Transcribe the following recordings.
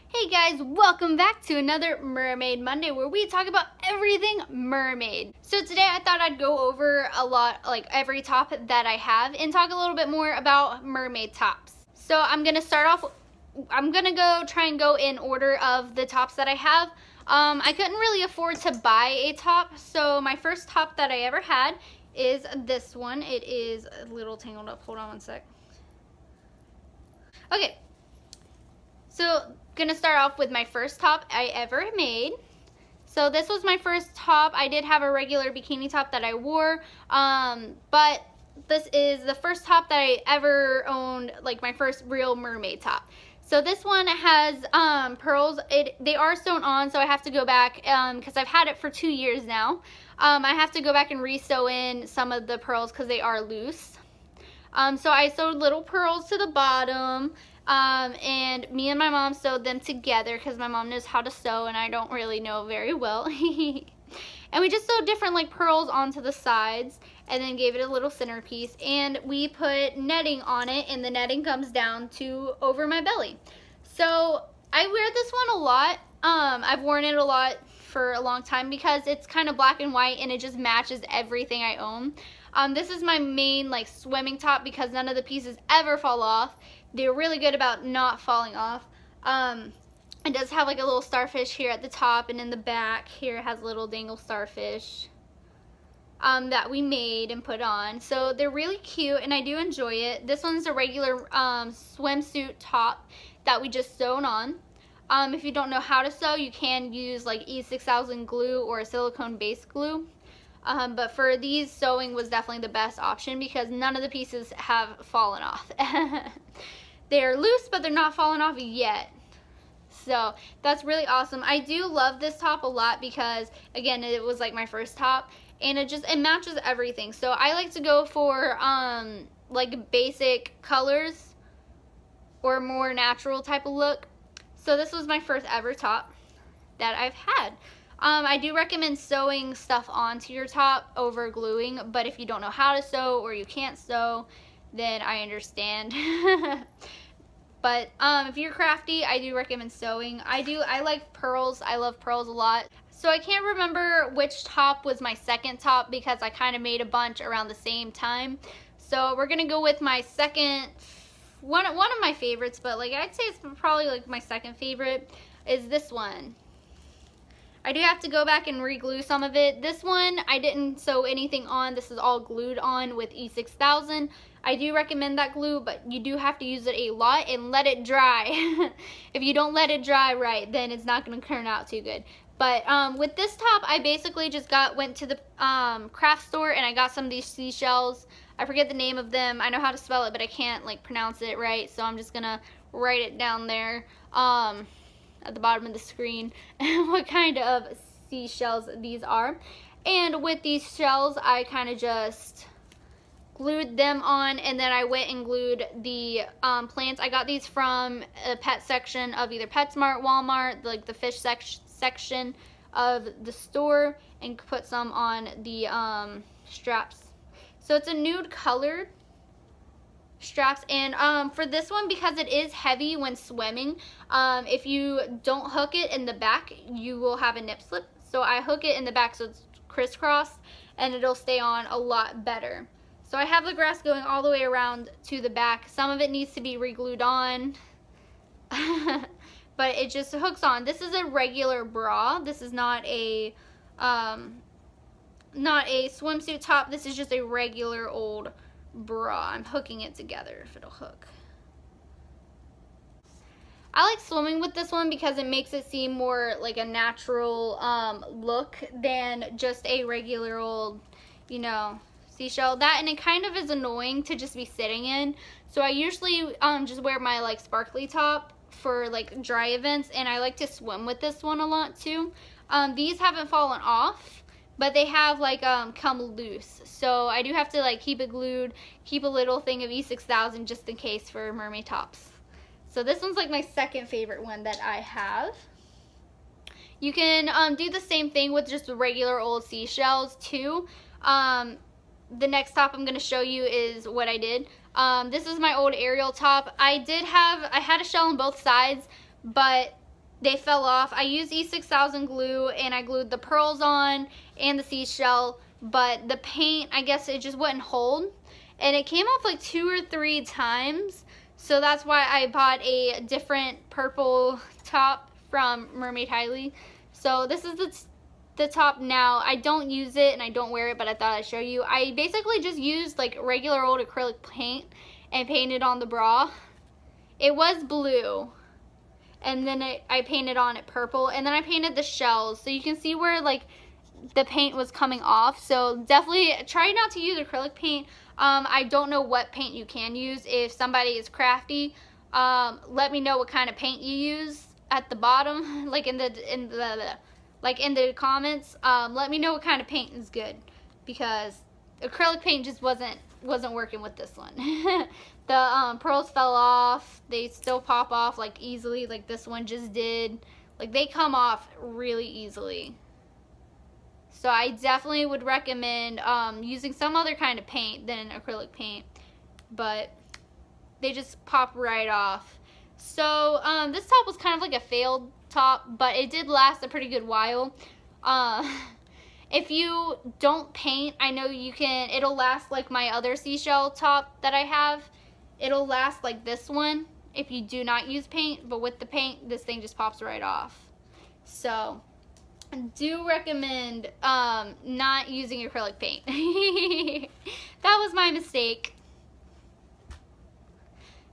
Hey guys, welcome back to another Mermaid Monday where we talk about everything mermaid. So today I thought I'd go over a lot, like every top that I have, and talk a little bit more about mermaid tops. So I'm gonna start off, I'm gonna try and go in order of the tops that I have. I couldn't really afford to buy a top, so my first top that I ever had is this one. It is a little tangled up, hold on one sec. Okay, so gonna start off with my first top I ever made. So this was my first top. I did have a regular bikini top that I wore, but this is the first top that I ever owned, like my first real mermaid top. So this one has pearls. They are sewn on, so I have to go back because I've had it for 2 years now. I have to go back and re-sew in some of the pearls because they are loose. So I sewed little pearls to the bottom. And me and my mom sewed them together because my mom knows how to sew and I don't really know very well. And we just sewed different like pearls onto the sides and then gave it a little centerpiece, and we put netting on it, and the netting comes down to over my belly. So I wear this one a lot. I've worn it a lot for a long time because it's kind of black and white and it just matches everything I own. This is my main like swimming top because none of the pieces ever fall off. They're really good about not falling off. It does have like a little starfish here at the top, and in the back here it has a little dangle starfish that we made and put on. So they're really cute and I do enjoy it. This one's a regular swimsuit top that we just sewn on. If you don't know how to sew, you can use like E6000 glue or a silicone base glue. But for these, sewing was definitely the best option because none of the pieces have fallen off. They're loose, but they're not falling off yet. So that's really awesome. I do love this top a lot because, again, it was like my first top, and it matches everything. So I like to go for like basic colors or more natural type of look. So this was my first ever top that I've had. I do recommend sewing stuff onto your top over gluing, but if you don't know how to sew or you can't sew, then I understand. But if you're crafty, I do recommend sewing. I like pearls. I love pearls a lot. So I can't remember which top was my second top because I kind of made a bunch around the same time. So we're gonna go with my second, one of my favorites, but like I'd say it's probably like my second favorite is this one. I do have to go back and re-glue some of it. This one, I didn't sew anything on. This is all glued on with E6000. I do recommend that glue, but you do have to use it a lot and let it dry. If you don't let it dry right, then it's not going to turn out too good. But with this top, I basically just went to the craft store and I got some of these seashells. I forget the name of them. I know how to spell it, but I can't like pronounce it right, so I'm just going to write it down there. At the bottom of the screen what kind of seashells these are. And with these shells, I kind of just glued them on, and then I went and glued the plants. I got these from a pet section of either PetSmart, Walmart, like the fish section of the store, and put some on the straps. So it's a nude colored straps, and for this one, because it is heavy when swimming, if you don't hook it in the back, you will have a nip slip. So I hook it in the back so it's crisscrossed and it'll stay on a lot better. So I have the grass going all the way around to the back. Some of it needs to be re-glued on but it just hooks on. This is a regular bra. This is not a swimsuit top. This is just a regular old bra. I'm hooking it together if it'll hook. I like swimming with this one because it makes it seem more like a natural look than just a regular old, you know, seashell. That, and it kind of is annoying to just be sitting in. So I usually just wear my like sparkly top for like dry events, and I like to swim with this one a lot too. These haven't fallen off, but they have like come loose, so I do have to like keep it glued, keep a little thing of E6000 just in case for mermaid tops. So this one's like my second favorite one that I have. You can do the same thing with just the regular old seashells too. The next top I'm going to show you is what I did. This is my old Ariel top. I had a shell on both sides, but they fell off. I used E6000 glue and I glued the pearls on and the seashell, but the paint, I guess it just wouldn't hold. And it came off like 2 or 3 times. So that's why I bought a different purple top from Mermaid Highly. So this is the top now. I don't use it and I don't wear it, but I thought I'd show you. I basically just used like regular old acrylic paint and painted on the bra. It was blue. And then I painted on it purple. And then I painted the shells. So you can see where like the paint was coming off. So definitely try not to use acrylic paint. I don't know what paint you can use. If somebody is crafty, let me know what kind of paint you use at the bottom, like in the comments. Let me know what kind of paint is good, because acrylic paint just wasn't working with this one. The pearls fell off. They still pop off like easily, like this one just did. Like they come off really easily. So I definitely would recommend using some other kind of paint than acrylic paint, but they just pop right off. So this top was kind of like a failed top, but it did last a pretty good while. If you don't paint, I know you can, it'll last like my other seashell top that I have. It'll last like this one if you do not use paint, but with the paint, this thing just pops right off. So I do recommend not using acrylic paint. That was my mistake.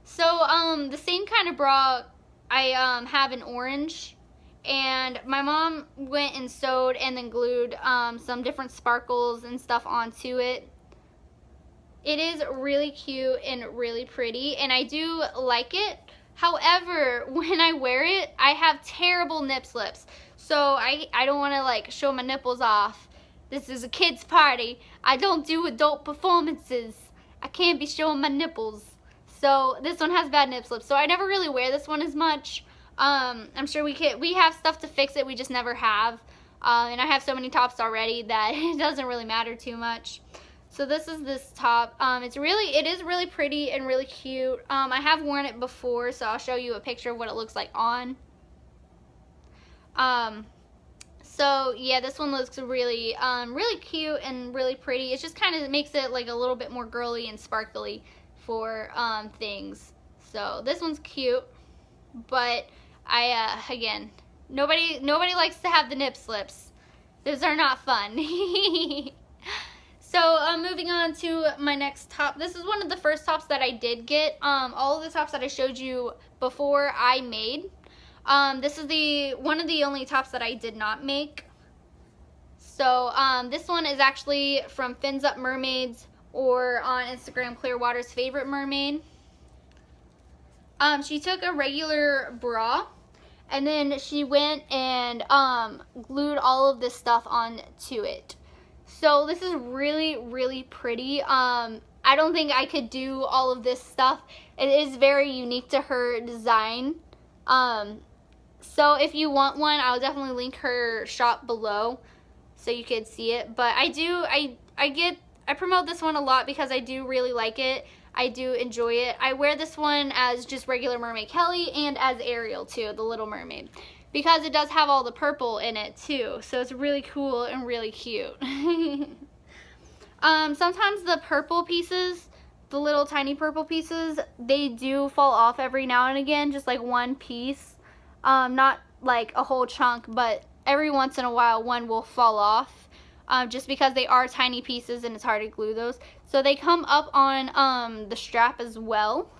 So the same kind of bra I have in orange, and my mom went and sewed and then glued some different sparkles and stuff onto it. It is really cute and really pretty, and I do like it. However, when I wear it, I have terrible nip slips. So I don't want to like show my nipples off. This is a kid's party. I don't do adult performances. I can't be showing my nipples. So this one has bad nip slips. So I never really wear this one as much. I'm sure we have stuff to fix it. We just never have. And I have so many tops already that it doesn't really matter too much. So this is this top. It is really pretty and really cute. I have worn it before, so I'll show you a picture of what it looks like on. So yeah, this one looks really, really cute and really pretty. It just kind of makes it like a little bit more girly and sparkly for things. So this one's cute, but again, nobody likes to have the nip slips. Those are not fun. So moving on to my next top. This is one of the first tops that I did get. All of the tops that I showed you before I made. This is one of the only tops that I did not make. So this one is actually from Fins Up Mermaids, or on Instagram, Clearwater's Favorite Mermaid. She took a regular bra, and then she went and glued all of this stuff onto it. So this is really, really pretty. I don't think I could do all of this stuff. It is very unique to her design. So if you want one, I'll definitely link her shop below so you could see it. But I promote this one a lot because I do really like it. I do enjoy it. I wear this one as just regular Mermaid Kelly and as Ariel too, the Little Mermaid, because it does have all the purple in it too. So it's really cool and really cute. Sometimes the purple pieces, the little tiny purple pieces, they do fall off every now and again, just like one piece. Not like a whole chunk, but every once in a while one will fall off, just because they are tiny pieces and it's hard to glue those. So they come up on the strap as well.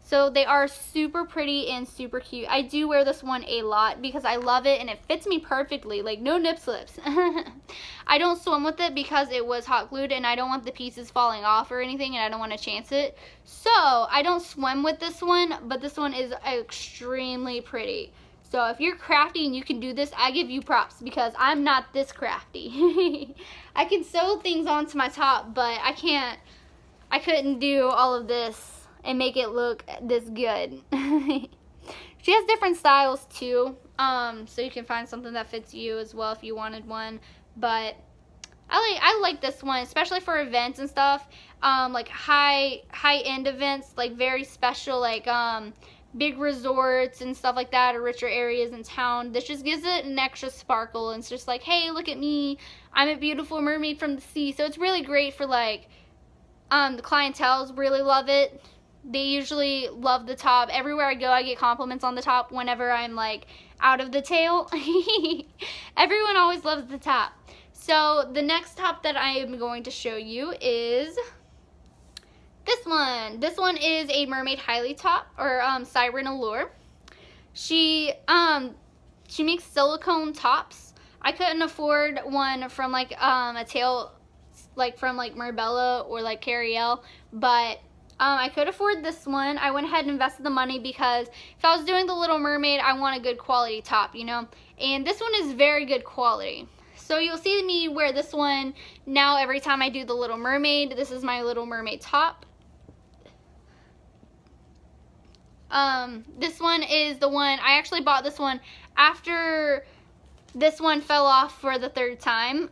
So they are super pretty and super cute. I do wear this one a lot because I love it and it fits me perfectly, like no nip slips. I don't swim with it because it was hot glued and I don't want the pieces falling off or anything, and I don't want to chance it. So I don't swim with this one, but this one is extremely pretty. So if you're crafty and you can do this, I give you props because I'm not this crafty. I can sew things onto my top, but I couldn't do all of this and make it look this good. She has different styles too, so you can find something that fits you as well if you wanted one. But I like this one, especially for events and stuff, like high-end events, like very special, like big resorts and stuff like that, or richer areas in town. This just gives it an extra sparkle, and it's just like, hey, look at me, I'm a beautiful mermaid from the sea. So it's really great for like the clientels really love it. They usually love the top. Everywhere I go, I get compliments on the top whenever I'm like out of the tail. Everyone always loves the top. So the next top that I am going to show you is this one. This one is a Mermaid Highly top, or Siren Allure. She makes silicone tops. I couldn't afford one from like a tail, like from like Marbella or like Cariel, but I could afford this one. I went ahead and invested the money because if I was doing the Little Mermaid, I want a good quality top, you know? And this one is very good quality. So you'll see me wear this one now every time I do the Little Mermaid. This is my Little Mermaid top. This one is the one, I actually bought this one after this one fell off for the 3rd time.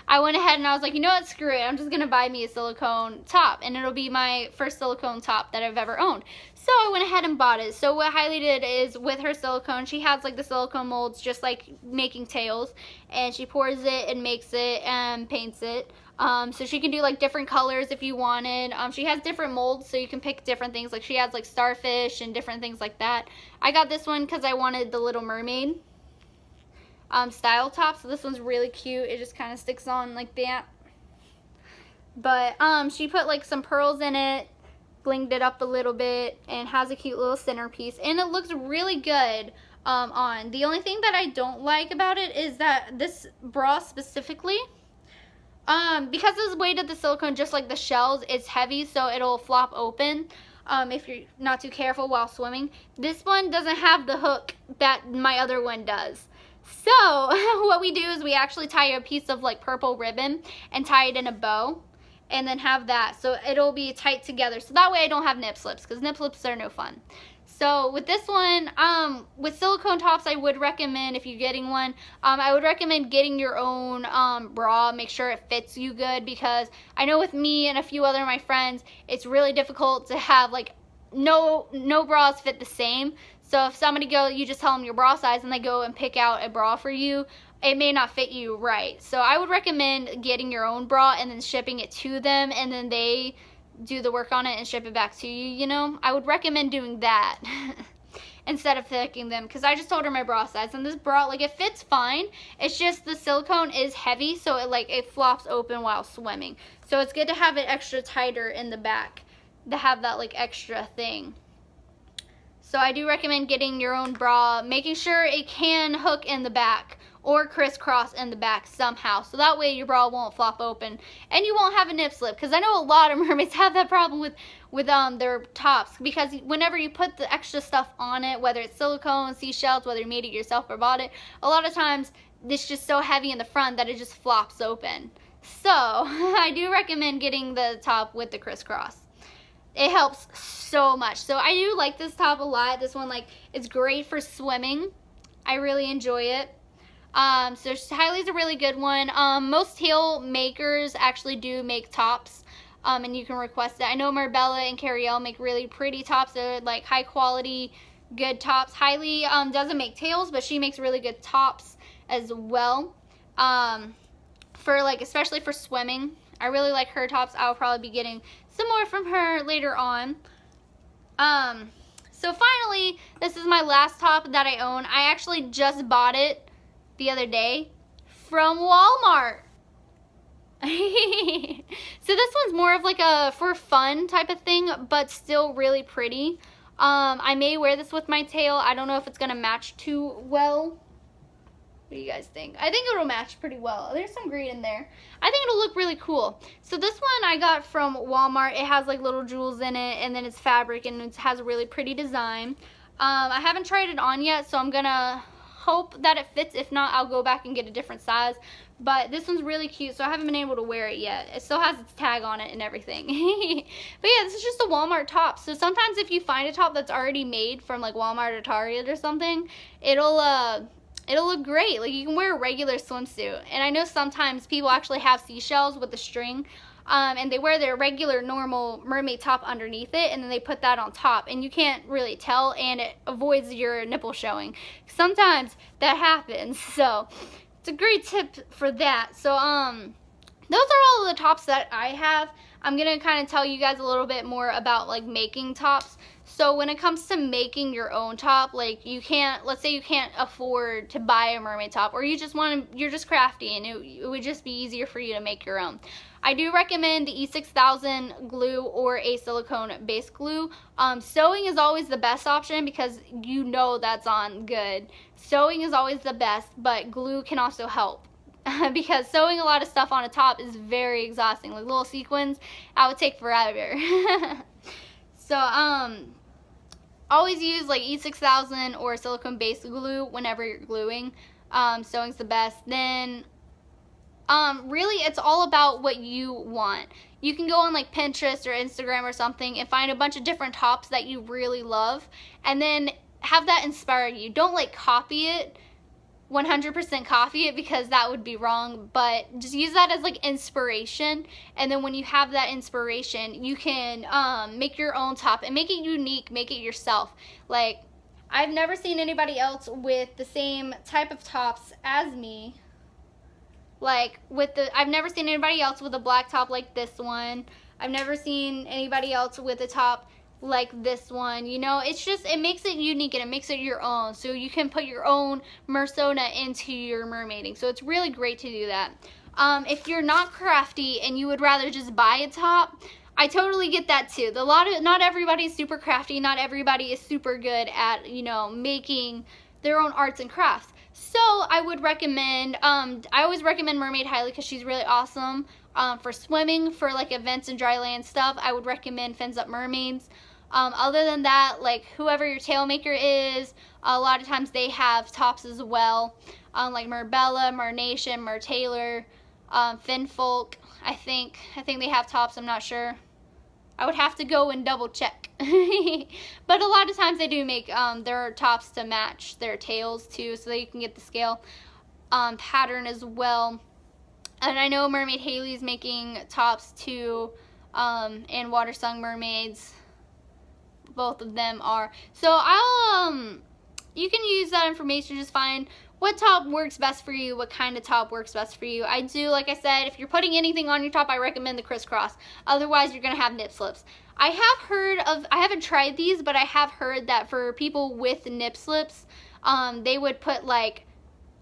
I went ahead and I was like, you know what, screw it. I'm just going to buy me a silicone top, and it'll be my first silicone top that I've ever owned. So I went ahead and bought it. So what Hailey did is, with her silicone, she has like the silicone molds just like making tails, and she pours it and makes it and paints it. So she can do like different colors if you wanted. She has different molds, so you can pick different things. Like she has like starfish and different things like that. I got this one because I wanted the Little Mermaid style top. So this one's really cute. It just kind of sticks on like that. But she put like some pearls in it, blinged it up a little bit, and has a cute little centerpiece. And it looks really good on. The only thing that I don't like about it is that this bra specifically, because of the weight of the silicone, just like the shells, it's heavy, so it'll flop open if you're not too careful while swimming. This one doesn't have the hook that my other one does. So what we do is we actually tie a piece of like purple ribbon and tie it in a bow, and then have that, so it'll be tight together. So that way I don't have nip slips, because nip slips are no fun. So with this one, with silicone tops, I would recommend, if you're getting one, I would recommend getting your own bra. Make sure it fits you good, because I know with me and a few other of my friends, it's really difficult to have like no bras fit the same. So if somebody you just tell them your bra size, and they go and pick out a bra for you, it may not fit you right. So I would recommend getting your own bra and then shipping it to them, and then they do the work on it and ship it back to you, you know? I would recommend doing that instead of picking them, because I just told her my bra size, and this bra, like, it fits fine. It's just the silicone is heavy, so it flops open while swimming. So it's good to have it extra tighter in the back, to have that like extra thing. So I do recommend getting your own bra, making sure it can hook in the back or crisscross in the back somehow, so that way your bra won't flop open and you won't have a nip slip, because I know a lot of mermaids have that problem with their tops, because whenever you put the extra stuff on it, whether it's silicone, seashells, whether you made it yourself or bought it, a lot of times it's just so heavy in the front that it just flops open. So I do recommend getting the top with the crisscross. It helps so much. So I do like this top a lot. This one, like, it's great for swimming. I really enjoy it. So Hailey's a really good one. Most tail makers actually do make tops, and you can request it. I know Marbella and Cariel make really pretty tops. They're like high quality, good tops. Hailey doesn't make tails, but she makes really good tops as well. For like, especially for swimming. I really like her tops. I'll probably be getting some more from her later on. So finally, this is my last top that I own. I actually just bought it the other day from Walmart. So this one's more of like a for fun type of thing, but still really pretty. I may wear this with my tail. I don't know if it's gonna match too well. What do you guys think? I think it'll match pretty well. There's some green in there. I think it'll look really cool. So this one I got from Walmart. It has like little jewels in it, and then it's fabric, and it has a really pretty design. I haven't tried it on yet, so I'm gonna hope that it fits. If not, I'll go back and get a different size. But this one's really cute, so I haven't been able to wear it yet. It still has its tag on it and everything. But yeah, this is just a Walmart top. So sometimes if you find a top that's already made from like Walmart or Target or something, it'll look great. Like, you can wear a regular swimsuit. And I know sometimes people actually have seashells with the string and they wear their regular normal mermaid top underneath it, and then they put that on top, and you can't really tell, and it avoids your nipple showing. Sometimes that happens, so it's a great tip for that. So those are all the tops that I have. I'm gonna kind of tell you guys a little bit more about like making tops. So when it comes to making your own top, like you can't, let's say you can't afford to buy a mermaid top, or you just want to, you're just crafty and it would just be easier for you to make your own. I do recommend the E6000 glue or a silicone base glue. Sewing is always the best option because you know that's on good. Sewing is always the best, but glue can also help. Because sewing a lot of stuff on a top is very exhausting. Like little sequins, that would take forever. So, always use like E6000 or silicone base glue whenever you're gluing. Sewing's the best. Then, really it's all about what you want. You can go on like Pinterest or Instagram or something and find a bunch of different tops that you really love, and then have that inspire you. Don't like copy it, 100% copy it, because that would be wrong, but just use that as like inspiration, and then when you have that inspiration, you can make your own top and make it unique, make it yourself. Like, I've never seen anybody else with the same type of tops as me. Like I've never seen anybody else with a black top like this one. I've never seen anybody else with a top like this one. You know, it's just, it makes it unique and it makes it your own, so you can put your own persona into your mermaiding. So it's really great to do that. If you're not crafty and you would rather just buy a top, I totally get that too. Not everybody is super crafty, not everybody is super good at, you know, making their own arts and crafts. So I would recommend, I always recommend Mermaid highly because she's really awesome. For swimming, for like events and dry land stuff, I would recommend Fins Up Mermaids. Other than that, like whoever your tail maker is, a lot of times they have tops as well. Like Merbella, Mernation, Mertailor, Finfolk. I think they have tops. I'm not sure. I would have to go and double check. But a lot of times they do make their tops to match their tails too, so that you can get the scale pattern as well. And I know Mermaid Haley's making tops too, and Water Sung Mermaids. Both of them are. So you can use that information, just find what top works best for you, what kind of top works best for you. I do, like I said, if you're putting anything on your top, I recommend the crisscross. Otherwise, you're going to have nip slips. I have heard of, I haven't tried these, but I have heard that for people with nip slips, they would put like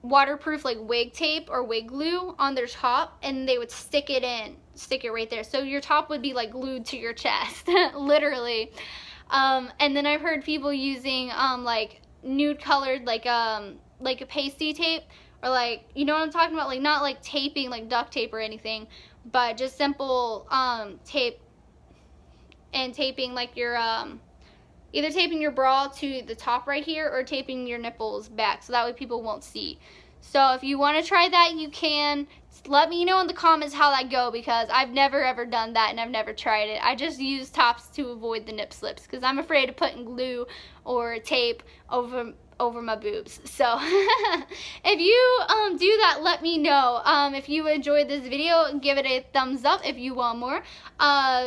waterproof like wig tape or wig glue on their top, and they would stick it right there. So your top would be like glued to your chest, literally. And then I've heard people using like nude colored like a pasty tape, or like, you know what I'm talking about, like not like taping like duct tape or anything, but just simple tape, and taping like your either taping your bra to the top right here or taping your nipples back, so that way people won't see. So if you want to try that, you can. Let me know in the comments how that go, because I've never ever done that and I've never tried it. I just use tops to avoid the nip slips because I'm afraid of putting glue or tape over my boobs. So if you do that, let me know. If you enjoyed this video, give it a thumbs up. If you want more,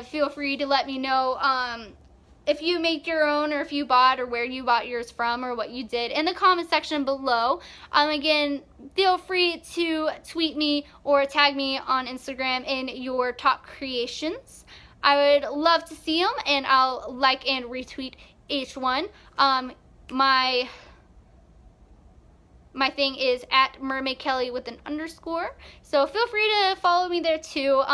feel free to let me know if you make your own, or if you bought, or where you bought yours from, or what you did in the comment section below. Again, feel free to tweet me or tag me on Instagram in your top creations. I would love to see them, and I'll like and retweet each one. My thing is at Mermaid Kelly with an underscore, so feel free to follow me there too.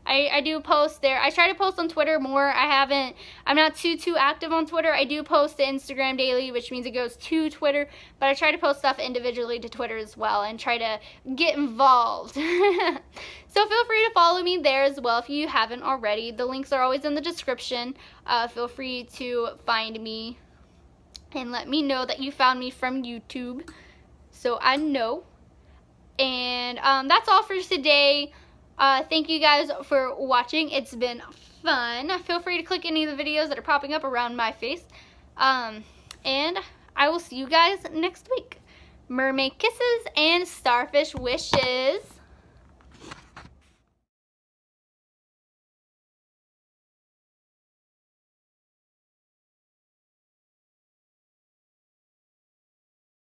I do post there. I try to post on Twitter more. I'm not too active on Twitter. I do post to Instagram daily, which means it goes to Twitter, but I try to post stuff individually to Twitter as well and try to get involved. So feel free to follow me there as well if you haven't already. The links are always in the description. Feel free to find me and let me know that you found me from YouTube, so I know. And that's all for today. Thank you guys for watching. It's been fun. Feel free to click any of the videos that are popping up around my face. And I will see you guys next week. Mermaid kisses and starfish wishes.